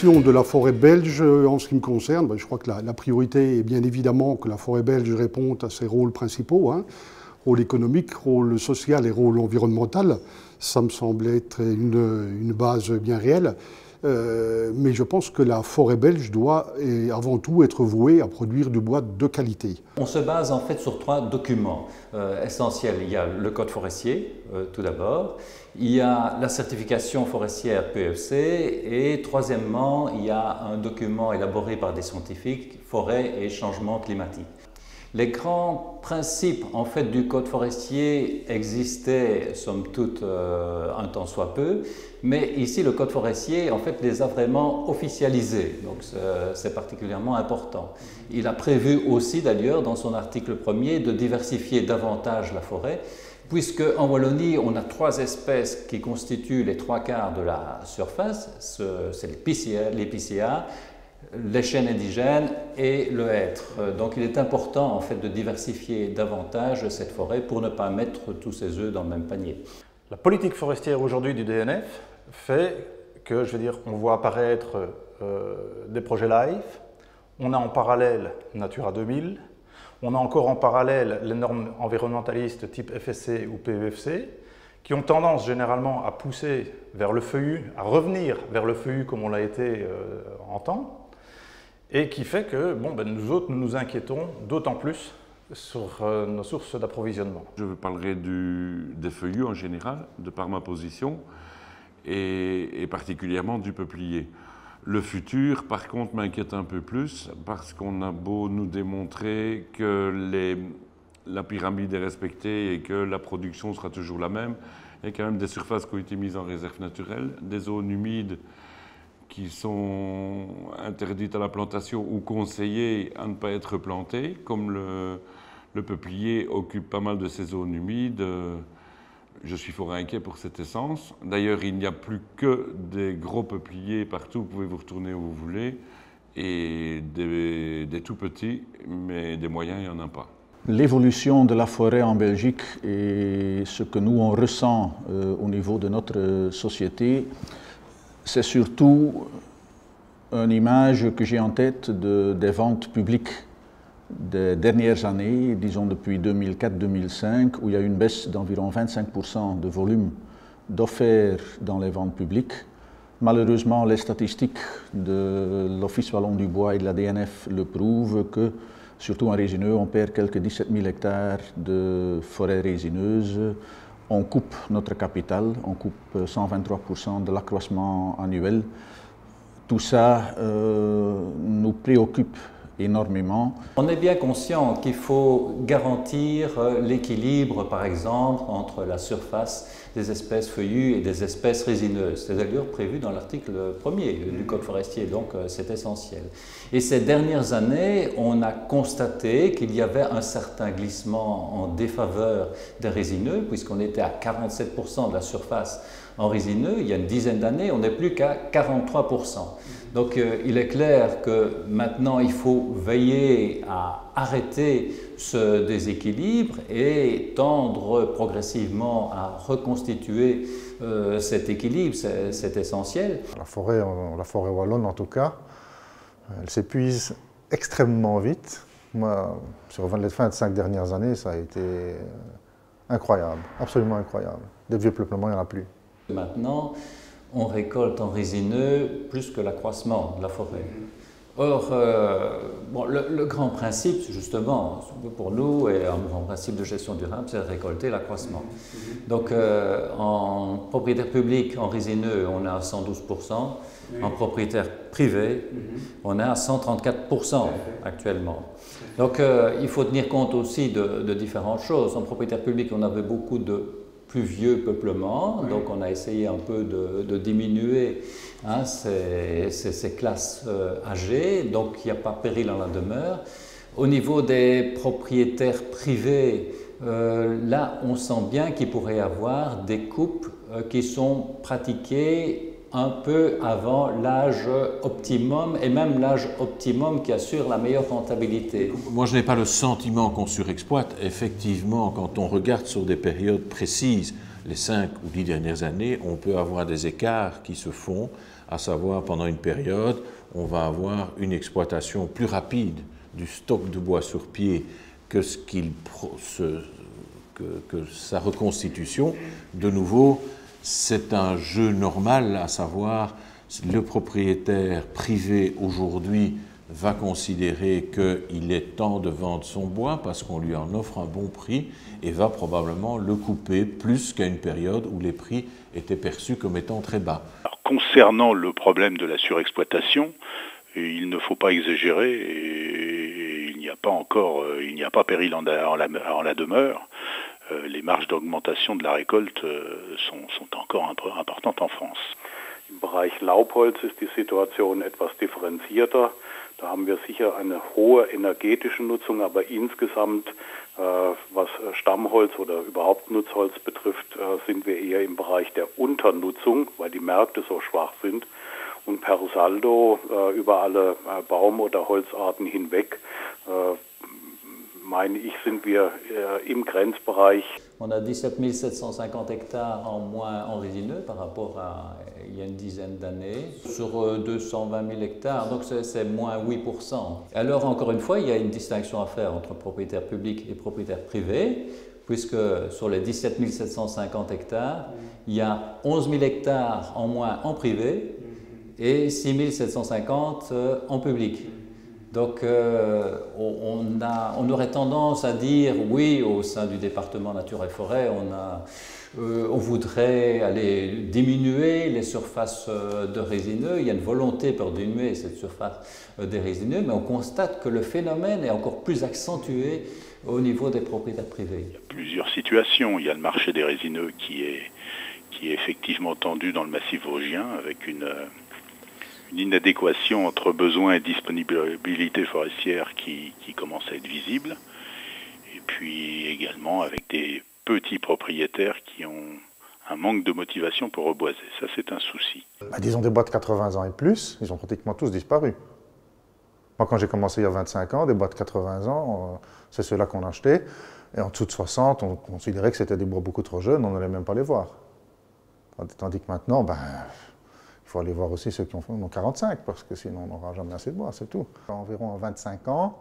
l'évolution de la forêt belge, en ce qui me concerne, je crois que la priorité est bien évidemment que la forêt belge réponde à ses rôles principaux, rôle économique, rôle social et rôle environnemental. Ça me semble être une base bien réelle. Mais je pense que la forêt belge doit avant tout être vouée à produire du bois de qualité. On se base en fait sur 3 documents essentiels. Il y a le code forestier, tout d'abord. Il y a la certification forestière PEFC et troisièmement, il y a un document élaboré par des scientifiques, forêt et changement climatique. Les grands principes en fait, du code forestier existaient, somme toute, un temps soit peu, mais ici le code forestier en fait, les a vraiment officialisés, donc c'est particulièrement important. Il a prévu aussi d'ailleurs dans son article 1er de diversifier davantage la forêt, puisque en Wallonie on a 3 espèces qui constituent les 3/4 de la surface, c'est l'épicéa, les chênes indigènes et le hêtre. Donc il est important en fait de diversifier davantage cette forêt pour ne pas mettre tous ses œufs dans le même panier. La politique forestière aujourd'hui du DNF fait que, je veux dire, on voit apparaître des projets LIFE, on a en parallèle Natura 2000, on a encore en parallèle les normes environnementalistes type FSC ou PEFC, qui ont tendance généralement à pousser vers le feuillu, à revenir vers le feuillu comme on l'a été en temps, et qui fait que nous autres, nous nous inquiétons d'autant plus sur nos sources d'approvisionnement. Je parlerai des feuillus en général, de par ma position, et particulièrement du peuplier. Le futur, par contre, m'inquiète un peu plus, parce qu'on a beau nous démontrer que la pyramide est respectée et que la production sera toujours la même, il y a quand même des surfaces qui ont été mises en réserve naturelle, des zones humides qui sont interdites à la plantation ou conseillées à ne pas être plantées, comme le peuplier occupe pas mal de ces zones humides. Je suis fort inquiet pour cette essence. D'ailleurs, il n'y a plus que des gros peupliers partout, vous pouvez vous retourner où vous voulez, et des tout petits, mais des moyens, il n'y en a pas. L'évolution de la forêt en Belgique et ce que nous on ressent au niveau de notre société, c'est surtout une image que j'ai en tête des ventes publiques des dernières années, disons depuis 2004-2005, où il y a eu une baisse d'environ 25% de volume d'offerts dans les ventes publiques. Malheureusement, les statistiques de l'Office wallon du bois et de la DNF le prouvent que, surtout en résineux, on perd quelques 17 000 hectares de forêts résineuses. On coupe notre capital, on coupe 123% de l'accroissement annuel. Tout ça nous préoccupe énormément. On est bien conscient qu'il faut garantir l'équilibre, par exemple, entre la surface des espèces feuillues et des espèces résineuses. C'est d'ailleurs prévu dans l'article 1er du Code forestier, donc c'est essentiel. Et ces dernières années, on a constaté qu'il y avait un certain glissement en défaveur des résineux, puisqu'on était à 47% de la surface en résineux. Il y a une dizaine d'années, on n'est plus qu'à 43%. Donc il est clair que maintenant il faut veiller à arrêter ce déséquilibre et tendre progressivement à reconstituer cet équilibre, c'est essentiel. La forêt wallonne en tout cas, elle s'épuise extrêmement vite. Moi, sur les 25 dernières années, ça a été incroyable, absolument incroyable. Des vieux peuplements, il n'y en a plus. Maintenant, on récolte en résineux plus que l'accroissement de la forêt. Or, le grand principe, justement, pour nous, et un grand principe de gestion durable, c'est de récolter l'accroissement. Donc, en propriétaire public, en résineux, on est à 112%. En propriétaire privé, on est à 134% actuellement. Donc, il faut tenir compte aussi de différentes choses. En propriétaire public, on avait beaucoup de plus vieux peuplement, donc on a essayé un peu de diminuer ces classes âgées, donc il n'y a pas péril en la demeure. Au niveau des propriétaires privés, là on sent bien qu'il pourrait y avoir des coupes qui sont pratiquées un peu avant l'âge optimum, et même l'âge optimum qui assure la meilleure rentabilité. Moi, je n'ai pas le sentiment qu'on surexploite. Effectivement, quand on regarde sur des périodes précises, les 5 ou 10 dernières années, on peut avoir des écarts qui se font, à savoir pendant une période, on va avoir une exploitation plus rapide du stock de bois sur pied que sa reconstitution. De nouveau, c'est un jeu normal, à savoir le propriétaire privé aujourd'hui va considérer qu'il est temps de vendre son bois parce qu'on lui en offre un bon prix et va probablement le couper plus qu'à une période où les prix étaient perçus comme étant très bas. Alors, concernant le problème de la surexploitation, il ne faut pas exagérer et il n'y a pas péril en la demeure. Les marges d'augmentation de la récolte sont encore importantes en France. Im Bereich Laubholz ist die Situation etwas differenzierter. Da haben wir sicher eine hohe energetische Nutzung, aber insgesamt, was Stammholz oder überhaupt Nutzholz betrifft, sind wir eher im Bereich der Unternutzung, weil die Märkte so schwach sind. Und per saldo über alle Baum- oder Holzarten hinweg, meine ich, sind wir im Grenzbereich. On a 17 750 hectares en moins en résineux par rapport à il y a une dizaine d'années, sur 220 000 hectares, donc c'est moins 8%. Alors encore une fois, il y a une distinction à faire entre propriétaires publics et propriétaires privés, puisque sur les 17 750 hectares, il y a 11 000 hectares en moins en privé et 6 750 en public. Donc on aurait tendance à dire, oui, au sein du département Nature et Forêt, on voudrait aller diminuer les surfaces de résineux. Il y a une volonté pour diminuer cette surface des résineux, mais on constate que le phénomène est encore plus accentué au niveau des propriétaires privés. Il y a plusieurs situations. Il y a le marché des résineux qui est effectivement tendu dans le massif vosgien, avec une inadéquation entre besoin et disponibilité forestière qui commence à être visible. Et puis également avec des petits propriétaires qui ont un manque de motivation pour reboiser. Ça, c'est un souci. Disons des bois de 80 ans et plus, ils ont pratiquement tous disparu. Moi, quand j'ai commencé il y a 25 ans, des bois de 80 ans, c'est ceux-là qu'on achetait. Et en dessous de 60, on considérait que c'était des bois beaucoup trop jeunes, on n'allait même pas les voir. Tandis que maintenant, il faut aller voir aussi ceux qui ont 45, parce que sinon on n'aura jamais assez de bois, c'est tout. Environ en 25 ans,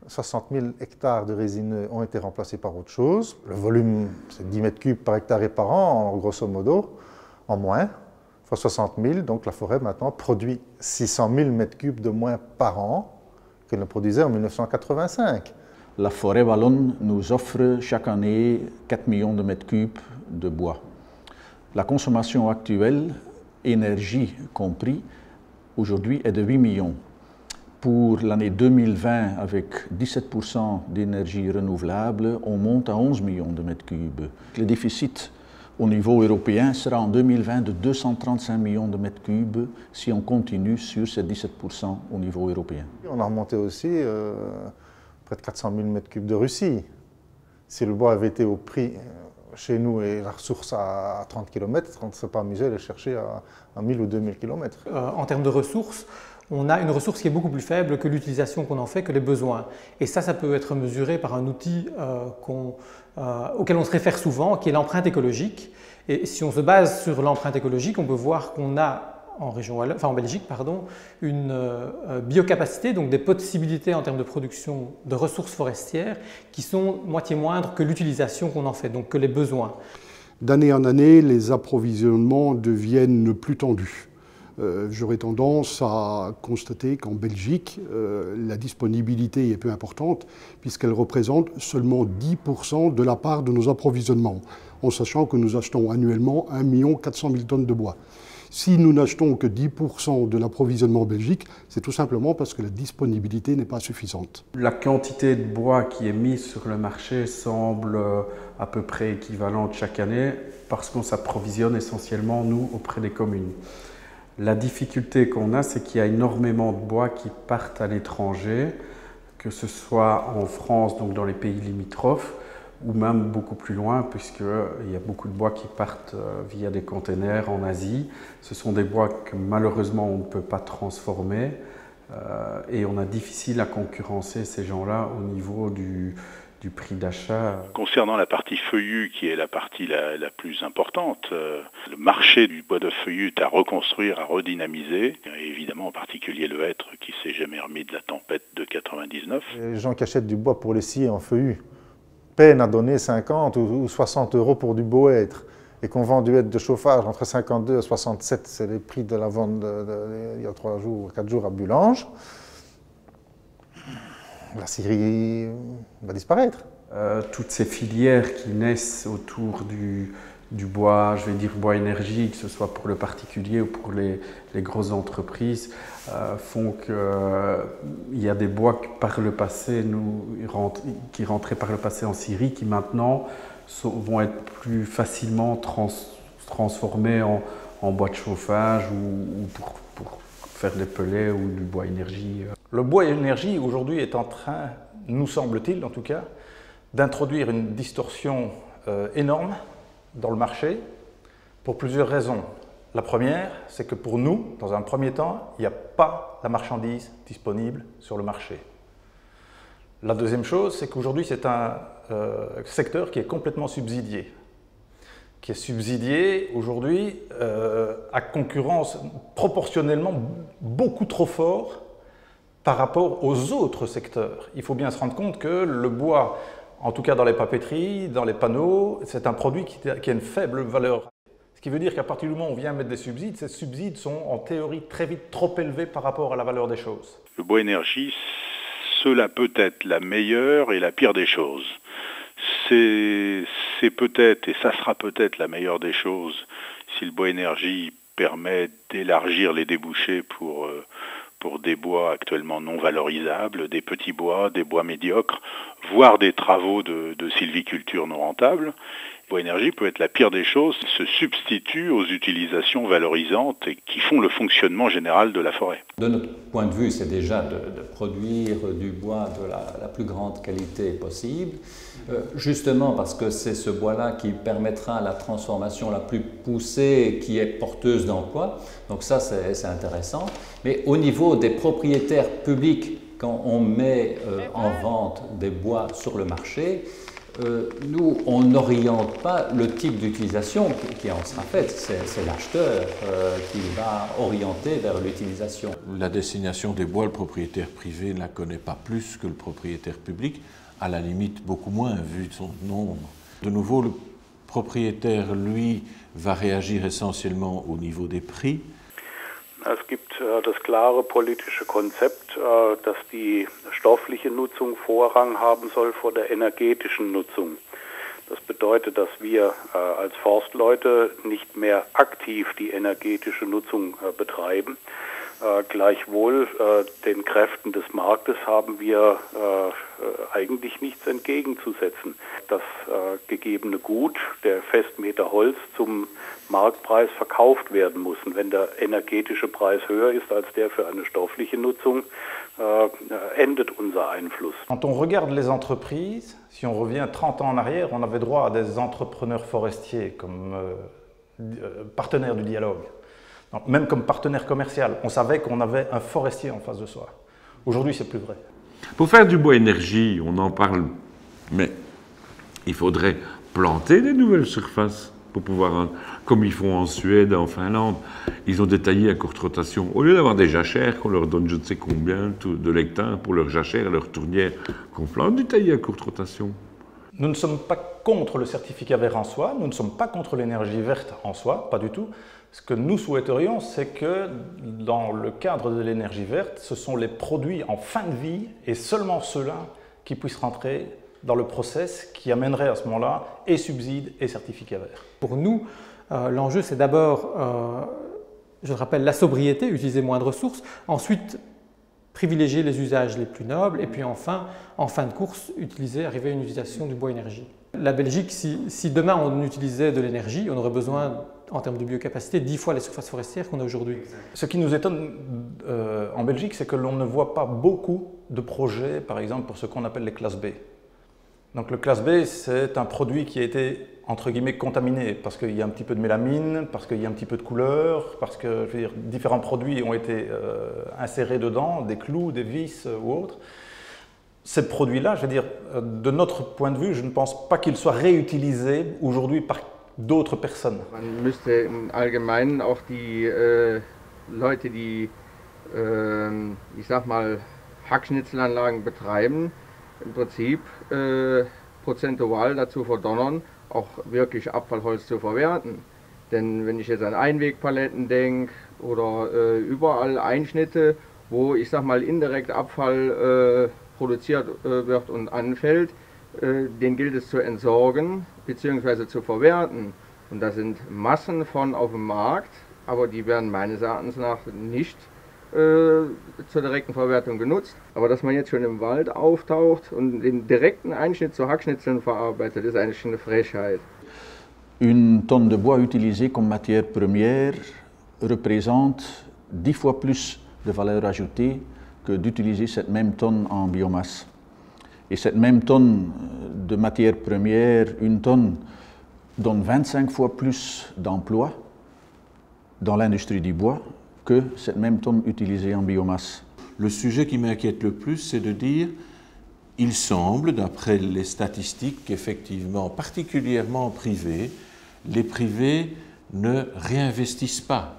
60 000 hectares de résineux ont été remplacés par autre chose. Le volume, c'est 10 mètres cubes par hectare et par an, grosso modo, en moins, fois 60 000. Donc la forêt maintenant produit 600 000 mètres cubes de moins par an qu'elle ne produisait en 1985. La forêt wallonne nous offre chaque année 4 millions de mètres cubes de bois. La consommation actuelle, énergie compris, aujourd'hui est de 8 millions. Pour l'année 2020, avec 17% d'énergie renouvelable, on monte à 11 millions de mètres cubes. Le déficit au niveau européen sera en 2020 de 235 millions de mètres cubes si on continue sur ces 17% au niveau européen. On a remonté aussi près de 400 000 mètres cubes de Russie. Si le bois avait été au prix chez nous et la ressource à 30 km, on ne serait pas amusé à les chercher à 1000 ou 2000 km. En termes de ressources, on a une ressource qui est beaucoup plus faible que l'utilisation qu'on en fait, que les besoins. Et ça peut être mesuré par un outil auquel on se réfère souvent, qui est l'empreinte écologique. Et si on se base sur l'empreinte écologique, on peut voir qu'on a en Belgique, une biocapacité, donc des possibilités en termes de production de ressources forestières qui sont moitié moindres que l'utilisation qu'on en fait, donc que les besoins. D'année en année, les approvisionnements deviennent plus tendus. J'aurais tendance à constater qu'en Belgique, la disponibilité est peu importante puisqu'elle représente seulement 10% de la part de nos approvisionnements, en sachant que nous achetons annuellement 1 400 000 tonnes de bois. Si nous n'achetons que 10% de l'approvisionnement en Belgique, c'est tout simplement parce que la disponibilité n'est pas suffisante. La quantité de bois qui est mise sur le marché semble à peu près équivalente chaque année parce qu'on s'approvisionne essentiellement, nous, auprès des communes. La difficulté qu'on a, c'est qu'il y a énormément de bois qui partent à l'étranger, que ce soit en France, donc dans les pays limitrophes, ou même beaucoup plus loin, puisqu'il y a beaucoup de bois qui partent via des containers en Asie. Ce sont des bois que malheureusement on ne peut pas transformer et on a difficile à concurrencer ces gens-là au niveau du prix d'achat. Concernant la partie feuillue, qui est la partie la plus importante, le marché du bois de feuillu est à reconstruire, à redynamiser, et évidemment en particulier le hêtre qui s'est jamais remis de la tempête de 99. Les gens qui achètent du bois pour les scier en feuillu peinent à donner 50 ou 60 € pour du beau hêtre, et qu'on vend du hêtre de chauffage entre 52 et 67, c'est les prix de la vente il y a 3 jours, 4 jours à Bulange. La scierie va disparaître. Toutes ces filières qui naissent autour du bois, je vais dire bois énergie, que ce soit pour le particulier ou pour les grosses entreprises, font qu'il y a des bois qui, par le passé, qui rentraient par le passé en scierie, qui maintenant vont être plus facilement transformés en bois de chauffage ou pour faire des pellets ou du bois énergie. Le bois énergie aujourd'hui est en train, nous semble-t-il en tout cas, d'introduire une distorsion énorme dans le marché pour plusieurs raisons. La première, c'est que pour nous, dans un premier temps, il n'y a pas la marchandise disponible sur le marché. La deuxième chose, c'est qu'aujourd'hui, c'est un secteur qui est complètement subsidié. Qui est subsidié aujourd'hui à concurrence proportionnellement beaucoup trop fort par rapport aux autres secteurs. Il faut bien se rendre compte que le bois, en tout cas dans les papeteries, dans les panneaux, c'est un produit qui a une faible valeur. Ce qui veut dire qu'à partir du moment où on vient mettre des subsides, ces subsides sont en théorie très vite trop élevés par rapport à la valeur des choses. Le bois énergie, cela peut être la meilleure et la pire des choses. C'est peut-être, et ça sera peut-être la meilleure des choses, si le bois énergie permet d'élargir les débouchés pour des bois actuellement non valorisables, des petits bois, des bois médiocres, voire des travaux de sylviculture non rentables. Le bois énergie peut être la pire des choses, il se substitue aux utilisations valorisantes et qui font le fonctionnement général de la forêt. De notre point de vue, c'est déjà de produire du bois de la plus grande qualité possible, justement parce que c'est ce bois-là qui permettra la transformation la plus poussée, qui est porteuse d'emploi. Donc ça, c'est intéressant. Mais au niveau des propriétaires publics, quand on met en vente des bois sur le marché, nous, on n'oriente pas le type d'utilisation qui en sera faite. C'est l'acheteur qui va orienter vers l'utilisation. La destination des bois, le propriétaire privé ne la connaît pas plus que le propriétaire public, à la limite beaucoup moins vu de son nombre. De nouveau, le propriétaire, lui, va réagir essentiellement au niveau des prix. Es gibt das klare politische Konzept, dass die stoffliche Nutzung Vorrang haben soll vor der energetischen Nutzung. Das bedeutet, dass wir als Forstleute nicht mehr aktiv die energetische Nutzung betreiben. Gleichwohl den Kräften des Marktes haben wir eigentlich nichts entgegenzusetzen. Das gegebene Gut, der Festmeter Holz, zum Marktpreis verkauft werden muss. Und wenn der energetische Preis höher ist als der für eine stoffliche Nutzung, endet unser Einfluss. Quand on regarde les entreprises, si on revient 30 ans en arrière, on avait droit à des entrepreneurs forestiers comme partenaires du dialogue. Donc, même comme partenaire commercial, on savait qu'on avait un forestier en face de soi. Aujourd'hui, c'est plus vrai. Pour faire du bois énergie, on en parle, mais il faudrait planter des nouvelles surfaces pour pouvoir, comme ils font en Suède, en Finlande, ils ont des taillis à courte rotation. Au lieu d'avoir des jachères qu'on leur donne je ne sais combien de l'hectare pour leurs jachères et leurs tournières, qu'on plante du taillis à courte rotation. Nous ne sommes pas contre le certificat vert en soi, nous ne sommes pas contre l'énergie verte en soi, pas du tout. Ce que nous souhaiterions, c'est que dans le cadre de l'énergie verte, ce sont les produits en fin de vie et seulement ceux-là qui puissent rentrer dans le process qui amènerait à ce moment-là et subsides et certificats verts. Pour nous, l'enjeu, c'est d'abord, je le rappelle, la sobriété, utiliser moins de ressources, ensuite privilégier les usages les plus nobles et puis enfin, en fin de course, arriver à une utilisation du bois énergie. La Belgique, si demain on utilisait de l'énergie, on aurait besoin, en termes de biocapacité, 10 fois les surfaces forestières qu'on a aujourd'hui. Ce qui nous étonne en Belgique, c'est que l'on ne voit pas beaucoup de projets, par exemple, pour ce qu'on appelle les classes B. Donc le classe B, c'est un produit qui a été, entre guillemets, contaminé, parce qu'il y a un petit peu de mélamine, parce qu'il y a un petit peu de couleur, parce que, je veux dire, différents produits ont été insérés dedans, des clous, des vis ou autres. Ces produits-là, je veux dire, de notre point de vue, je ne pense pas qu'ils soient réutilisés aujourd'hui par d'autres personnes. Man müsste im Allgemeinen auch die Leute, die, ich sag mal, Hackschnitzelanlagen betreiben, im Prinzip prozentual dazu verdonnern, auch wirklich Abfallholz zu verwerten. Denn wenn ich jetzt an Einwegpaletten denke oder überall Einschnitte, wo ich sag mal indirekt Abfall produziert wird und anfällt, den gilt es zu entsorgen bzw. zu verwerten. Und da sind Massen von auf dem Markt, aber die werden meines Erachtens nach nicht zur direkten Verwertung genutzt. Aber dass man jetzt schon im Wald auftaucht und den direkten Einschnitt zu Hackschnitzeln verarbeitet, ist eigentlich eine Frechheit. Une tonne de bois utilisée comme matière première représente 10 fois plus de valeur ajoutée que d'utiliser cette même tonne en biomasse. Et cette même tonne de matière première, une tonne, donne 25 fois plus d'emplois dans l'industrie du bois que cette même tonne utilisée en biomasse. Le sujet qui m'inquiète le plus, c'est de dire, il semble, d'après les statistiques, qu'effectivement, particulièrement privés, les privés ne réinvestissent pas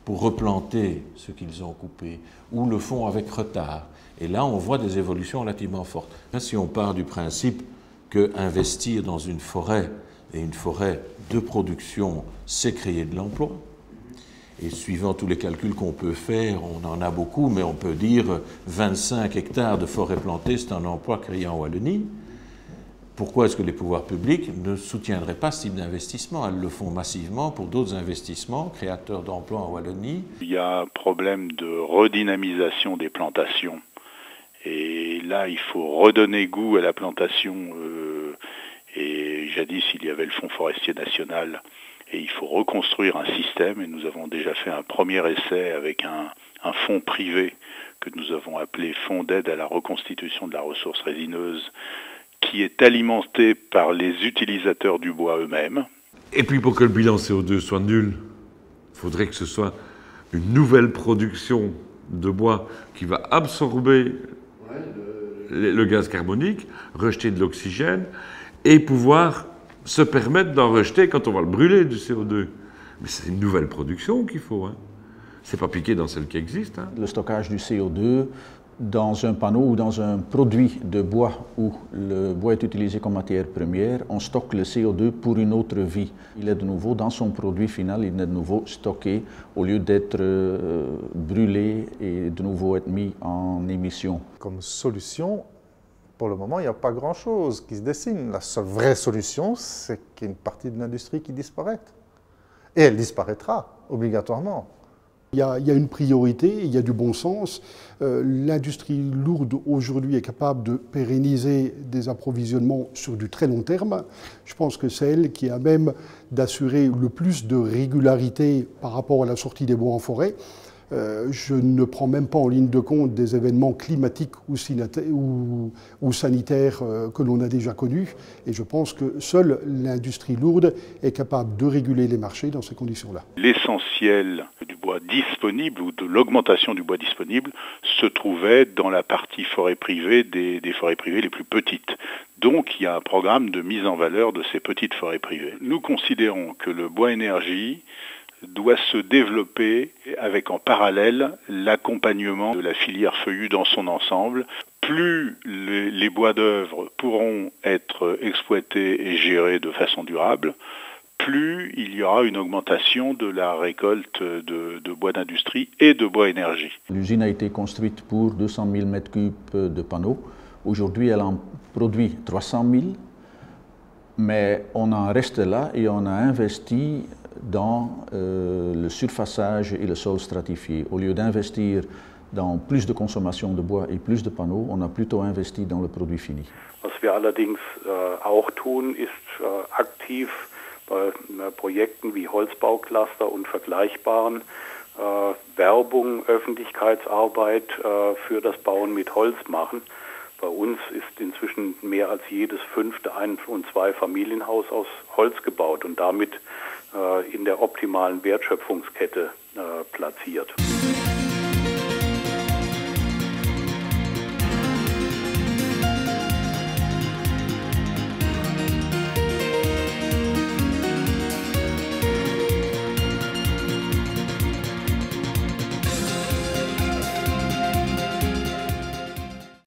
pour replanter ce qu'ils ont coupé, ou le font avec retard. Et là, on voit des évolutions relativement fortes. Si on part du principe qu'investir dans une forêt, et une forêt de production, c'est créer de l'emploi, et suivant tous les calculs qu'on peut faire, on en a beaucoup, mais on peut dire 25 hectares de forêt plantée, c'est un emploi créé en Wallonie. Pourquoi est-ce que les pouvoirs publics ne soutiendraient pas ce type d'investissement? Elles le font massivement pour d'autres investissements, créateurs d'emplois en Wallonie. Il y a un problème de redynamisation des plantations. Et là, il faut redonner goût à la plantation. Et jadis, il y avait le Fonds forestier national. Et il faut reconstruire un système. Et nous avons déjà fait un premier essai avec un fonds privé que nous avons appelé Fonds d'aide à la reconstitution de la ressource résineuse, qui est alimenté par les utilisateurs du bois eux-mêmes. Et puis pour que le bilan CO2 soit nul, il faudrait que ce soit une nouvelle production de bois qui va absorber le gaz carbonique, rejeter de l'oxygène et pouvoir se permettre d'en rejeter quand on va le brûler du CO2. Mais c'est une nouvelle production qu'il faut. Hein. C'est pas piqué dans celle qui existe. Hein. Le stockage du CO2 dans un panneau ou dans un produit de bois où le bois est utilisé comme matière première, on stocke le CO2 pour une autre vie. Il est de nouveau dans son produit final, il est de nouveau stocké au lieu d'être brûlé et de nouveau être mis en émission. Comme solution, pour le moment, il n'y a pas grand-chose qui se dessine. La seule vraie solution, c'est qu'il y ait une partie de l'industrie qui disparaît. Et elle disparaîtra, obligatoirement. Il y a une priorité, il y a du bon sens. L'industrie lourde aujourd'hui est capable de pérenniser des approvisionnements sur du très long terme. Je pense que c'est elle qui a même d'assurer le plus de régularité par rapport à la sortie des bois en forêt. Je ne prends même pas en ligne de compte des événements climatiques ou sanitaires que l'on a déjà connus. Et je pense que seule l'industrie lourde est capable de réguler les marchés dans ces conditions-là. L'essentiel du bois disponible ou de l'augmentation du bois disponible se trouvait dans la partie forêt privée des forêts privées les plus petites. Donc il y a un programme de mise en valeur de ces petites forêts privées. Nous considérons que le bois énergie doit se développer avec en parallèle l'accompagnement de la filière feuillue dans son ensemble. Plus les bois d'œuvre pourront être exploités et gérés de façon durable, plus il y aura une augmentation de la récolte de bois d'industrie et de bois énergie. L'usine a été construite pour 200 000 m3 de panneaux. Aujourd'hui, elle en produit 300 000, mais on en reste là et on a investi dans le surfaçage et le sol stratifié. Au lieu d'investir dans plus de consommation de bois et plus de panneaux, on a plutôt investi dans le produit fini. Was wir allerdings auch tun, ist aktiv bei Projekten wie Holzbaucluster und vergleichbaren Werbung, Öffentlichkeitsarbeit für das Bauen mit Holz machen. Bei uns ist inzwischen mehr als jedes 5. Ein- und Zwei-Familienhaus aus Holz gebaut und damit in der optimalen Wertschöpfungskette platziert.